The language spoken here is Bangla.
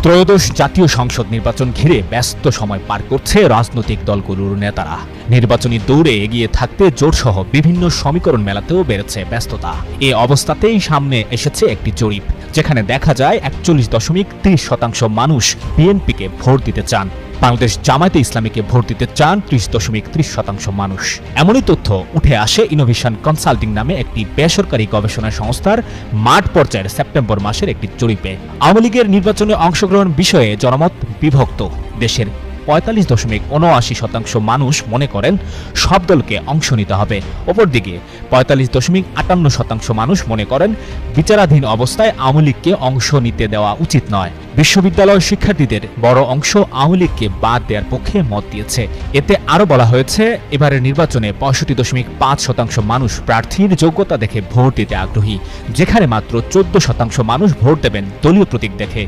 ত্রয়োদশ জাতীয় সংসদ নির্বাচন ঘিরে ব্যস্ত সময় পার করছে রাজনৈতিক দলগুলোর নেতারা। নির্বাচনী দৌড়ে এগিয়ে থাকতে জোটসহ বিভিন্ন সমীকরণ মেলাতেও বেড়েছে ব্যস্ততা। এ অবস্থাতেই সামনে এসেছে একটি জরিপ, যেখানে দেখা যায় 41.30% মানুষ বিএনপিকে ভোট দিতে চান। বাংলাদেশ জামায়াতে ইসলামীকে ভোট দিতে চান 30.30% মানুষ। এমনই তথ্য উঠে আসে ইনোভেশন কনসাল্টিং নামে একটি বেসরকারি গবেষণা সংস্থার মাঠ পর্যায়ের সেপ্টেম্বর মাসের একটি জরিপে। আওয়ামী লীগের নির্বাচনে অংশগ্রহণ বিষয়ে জনমত বিভক্ত। দেশের 45.79% মানুষ মনে করেন সব দলকে অংশ নিতে হবে। অপরদিকে 45.58% মানুষ মনে করেন বিচারাধীন অবস্থায় আওয়ামী লীগকে অংশ নিতে দেওয়া উচিত নয়। বিশ্ববিদ্যালয় শিক্ষার্থীদের বড় অংশ আওয়ামী লীগকে বাদ দেওয়ার পক্ষে মত দিয়েছে। এতে আরও বলা হয়েছে, এবারের নির্বাচনে 65.5% মানুষ প্রার্থীর যোগ্যতা দেখে ভোট দিতে আগ্রহী, যেখানে মাত্র 14% মানুষ ভোট দেবেন দলীয় প্রতীক দেখে।